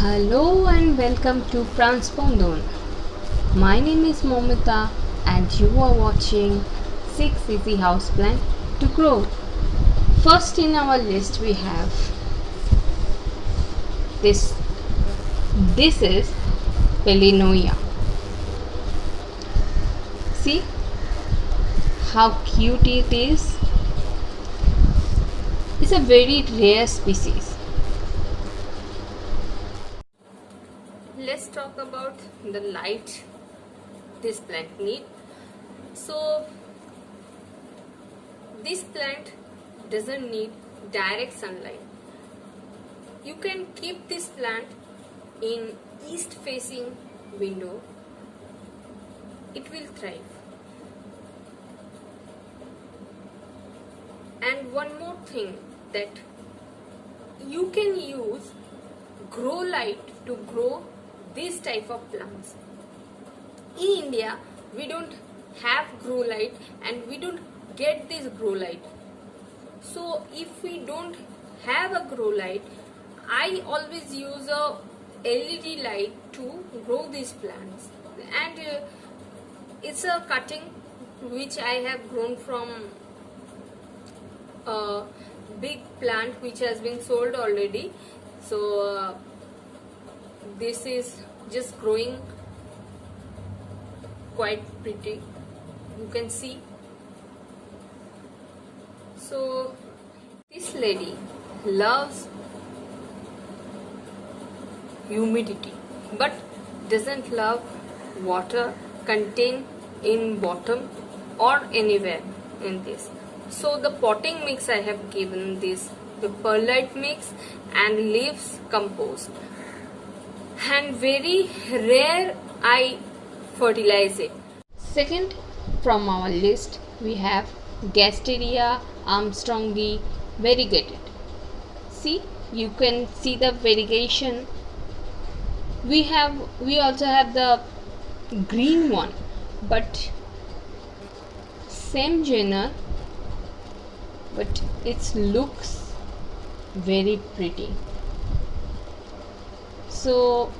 Hello and welcome to Transpondon. My name is Momita and you are watching 6 Easy Houseplant to Grow. First in our list we have this. This is Pelinoia. See how cute it is. It's a very rare species. Let's talk about the light this plant needs. So this plant doesn't need direct sunlight. You can keep this plant in east facing window. It will thrive. And one more thing, that you can use grow light to grow this type of plants. In India we don't have grow light and we don't get this grow light. So if we don't have a grow light, I always use a LED light to grow these plants. And it's a cutting which I have grown from a big plant which has been sold already. So this is just growing quite pretty, you can see. So this lady loves humidity but doesn't love water contained in bottom or anywhere in this. So the potting mix I have given this, the perlite mix and leaves compost, and very rare I fertilize it. Second from our list we have Gasteria armstrongi variegated. See, you can see the variegation. We also have the green one, but same genre, but it looks very pretty. So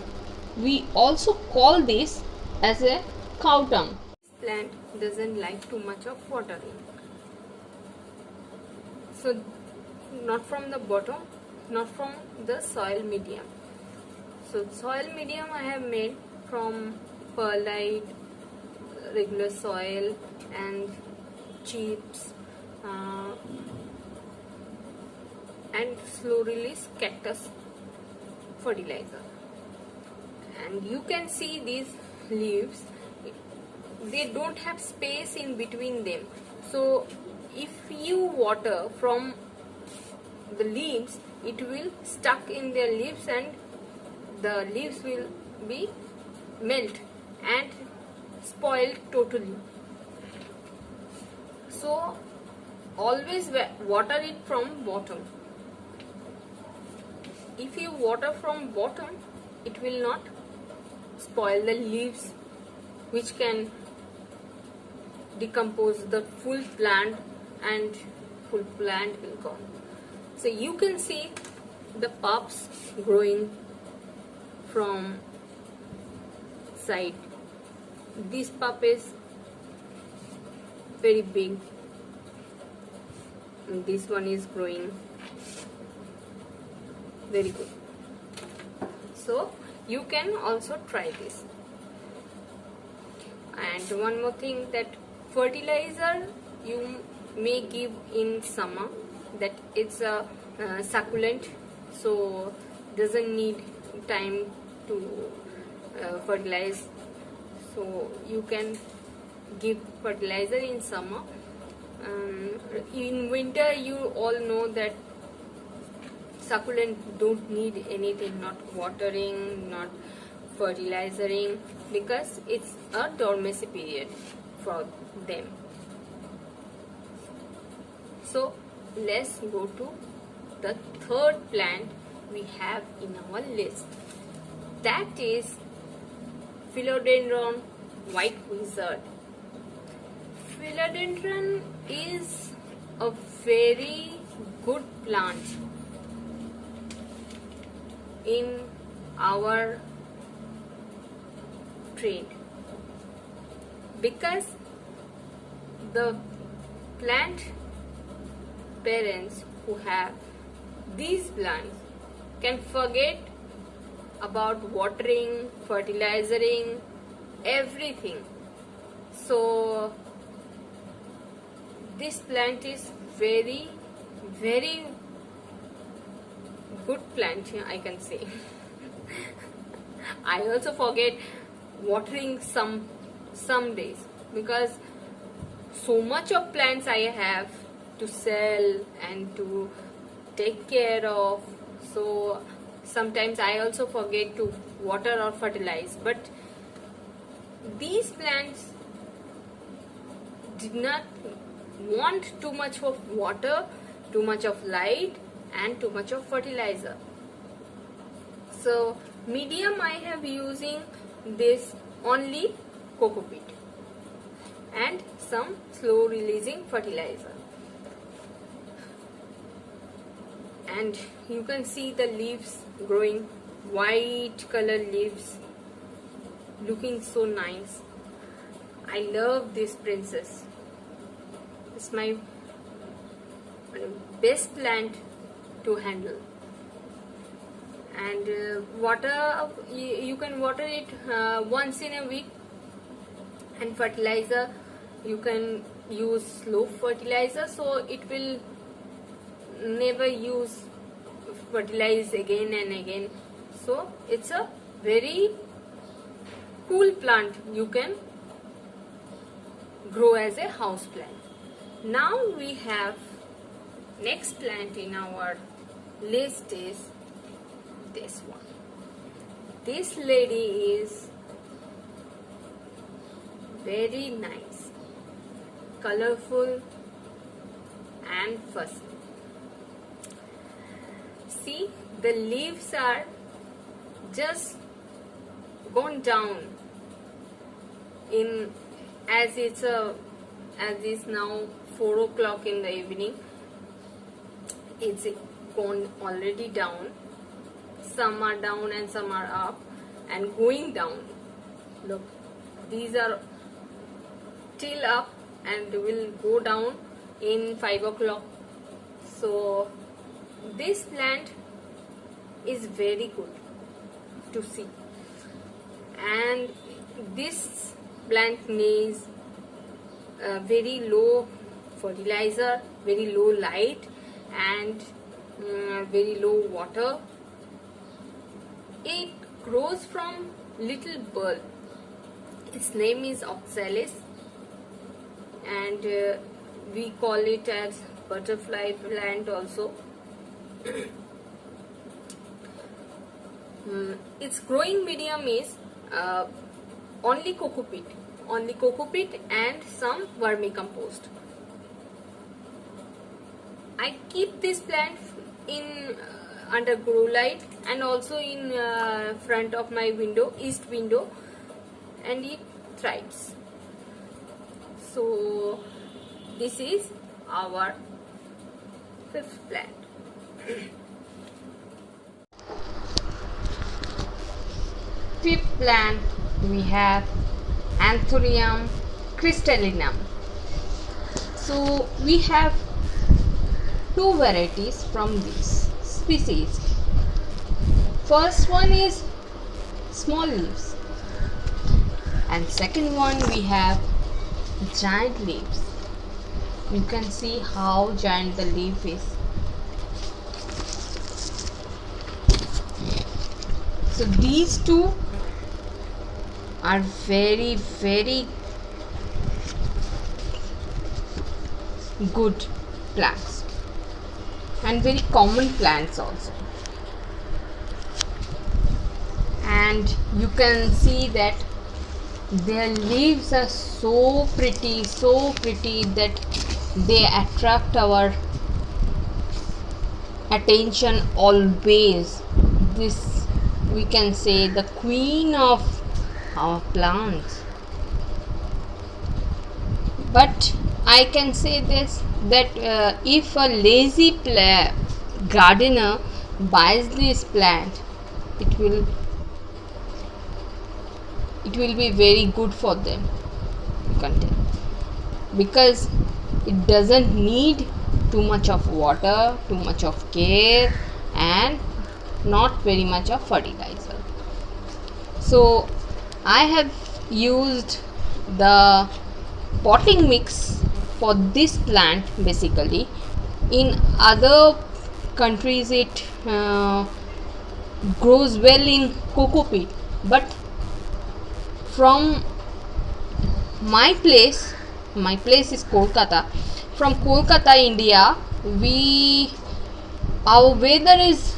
we also call this as a cow tongue. This plant doesn't like too much of watering. So not from the bottom, not from the soil medium. So soil medium I have made from perlite, regular soil and chips and slow release cactus fertilizer. And you can see these leaves, they don't have space in between them. So if you water from the leaves, it will stuck in their leaves and the leaves will be melt and spoiled totally. So always water it from bottom. If you water from bottom, it will not spoil the leaves, which can decompose the full plant and full plant will go. So you can see the pups growing from side. This pup is very big and this one is growing very good. So you can also try this. And one more thing, that fertilizer you may give in summer, that it's a succulent, so doesn't need time to fertilize. So you can give fertilizer in summer. In winter you all know that succulent don't need anything, not watering, not fertilizing, because it's a dormancy period for them. So let's go to the third plant we have in our list. That is Philodendron white wizard. Philodendron is a very good plant in our trade, because the plant parents who have these plants can forget about watering, fertilizing, everything. So this plant is very good plant, I can say. I also forget watering some days, because so much of plants I have to sell and to take care of, so sometimes I also forget to water or fertilize. But these plants did not want too much of water, too much of light, and too much of fertilizer. So medium I have using this only coco peat and some slow releasing fertilizer. And you can see the leaves growing, white color leaves, looking so nice. I love this princess. It's my best plant to handle. And water, you can water it once in a week, and fertilizer you can use slow fertilizer, so it will never use fertilize again and again. So it's a very cool plant you can grow as a house plant. Now we have next plant in our list is this one. This lady is very nice, colorful and fussy. See, the leaves are just gone down in, as it's now 4 o'clock in the evening. It's gone already down. Some are down and some are up and going down. Look, these are till up and will go down in 5 o'clock. So this plant is very good to see, and this plant needs very low fertilizer, very low light, and very low water. It grows from little bulb. Its name is oxalis, and we call it as butterfly plant also. Its growing medium is only coco peat and some vermicompost. I keep this plant in under grow light and also in front of my window, east window, and it thrives. So this is our fifth plant. Fifth plant we have Anthurium crystallinum. So we have two varieties from this species. First one is small leaves, and second one we have giant leaves. You can see how giant the leaf is. So these two are very good plants and very common plants also. And you can see that their leaves are so pretty that they attract our attention always. This, we can say, the queen of our plants. But I can say this, that if a lazy gardener buys this plant, it will it will be very good for them content, because it doesn't need too much of water, too much of care, and not very much of fertilizer. So I have used the potting mix for this plant. Basically, in other countries it grows well in coco peat, but from my place is Kolkata. From Kolkata, India, our weather is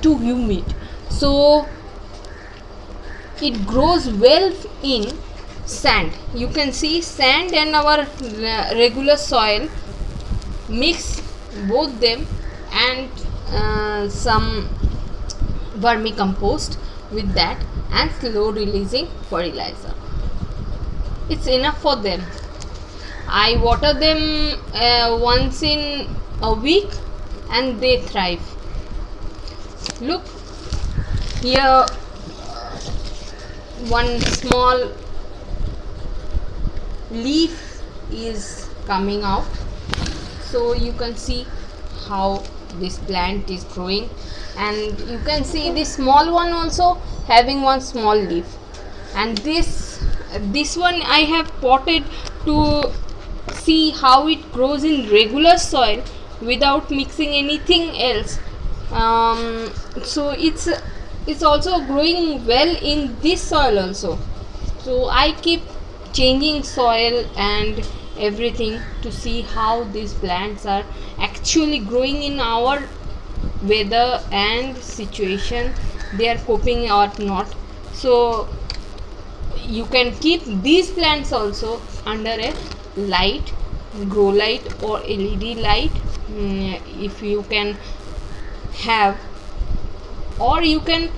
too humid, so it grows well in sand. You can see sand and our regular soil, mix both them, and some vermicompost with that, and slow releasing fertilizer. It's enough for them. I water them once in a week and they thrive. Look here, one small leaf is coming out, so you can see how this plant is growing, and you can see this small one also having one small leaf. And this one I have potted to see how it grows in regular soil without mixing anything else. So it's also growing well in this soil also. So I keep changing soil and everything to see how these plants are actually growing in our weather and situation, they are coping or not. So you can keep these plants also under a light, grow light or LED light, if you can have, or you can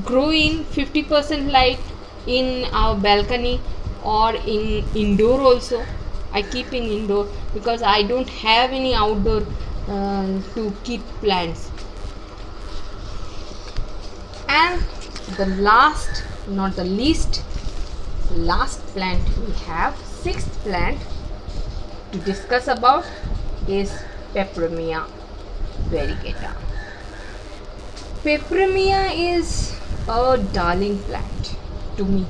grow in 50% light in our balcony or in indoor also. I keep in indoor because I don't have any outdoor to keep plants. And the last, not the least, last plant we have, sixth plant to discuss about is Peperomia variegata. Peperomia is a darling plant to me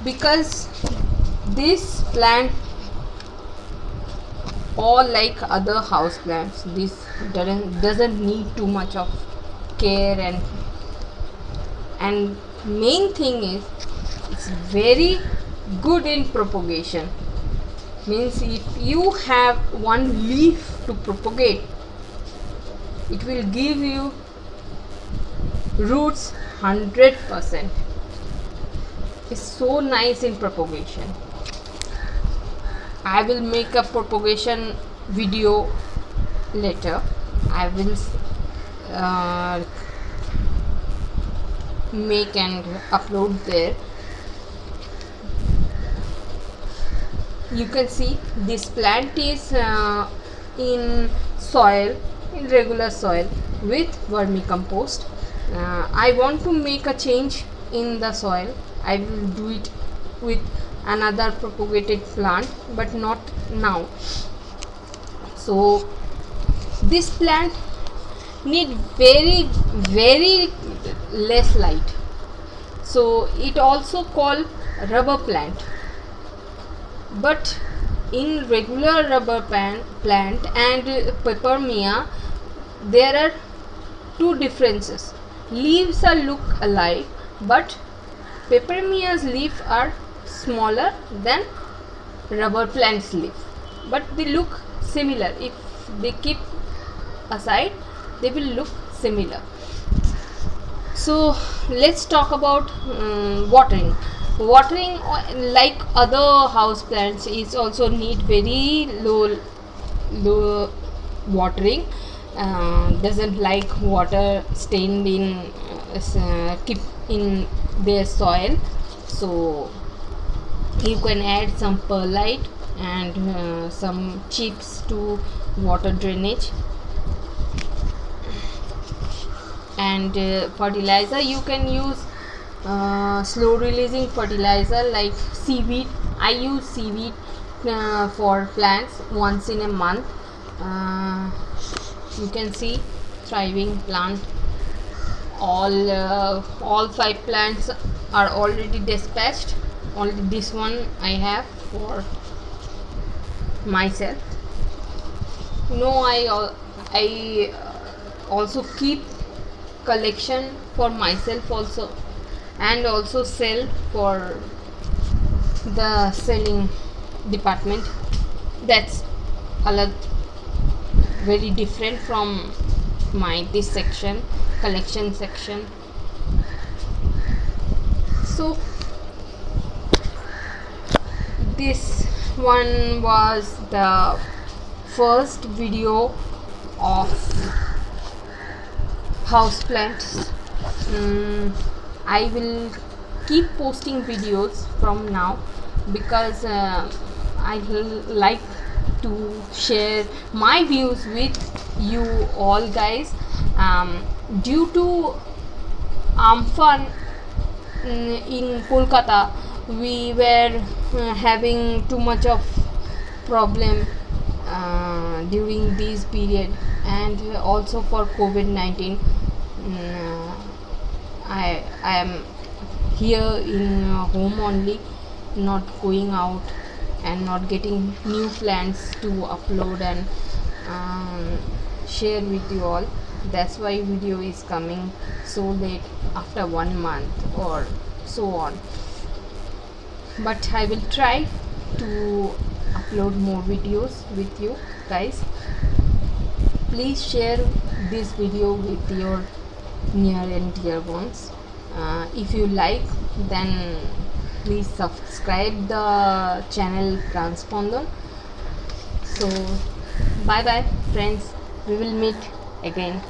because this plant, all like other house plants, this doesn't need too much of care, and main thing is it's very good in propagation. Means if you have one leaf to propagate, it will give you roots 100%. It's so nice in propagation. I will make a propagation video later. I will make and upload there. You can see this plant is in soil, in regular soil with vermicompost. I want to make a change in the soil. I will do it with another propagated plant, but not now. So this plant need very less light, so it also called rubber plant. But in regular rubber plant and Peperomia, there are two differences. Leaves are look alike, but Peperomia's leaves are smaller than rubber plant's leaf, but they look similar. If they keep aside, they will look similar. So let's talk about watering. Watering, like other house plants, is also need very low watering. Doesn't like water stained in keep in their soil. So you can add some perlite and some chips to water drainage. And fertilizer, you can use slow releasing fertilizer like seaweed. I use seaweed for plants once in a month. You can see thriving plant. All 5 plants are already dispatched. Only this one I have for myself. I also keep collection for myself also, and also sell for the selling department. That's a lot very different from my this section, collection section. So this one was the first video of houseplants. I will keep posting videos from now because I like to share my views with you all guys. Due to Amphan in Kolkata, we were having too much of problem during this period, and also for COVID-19. I am here in home only, not going out and not getting new plans to upload and share with you all. That's why video is coming so late, after 1 month or so on. But I will try to upload more videos with you guys. Please share this video with your near and dear ones. If you like, then please subscribe the channel Transpondan. So bye bye friends, we will meet again.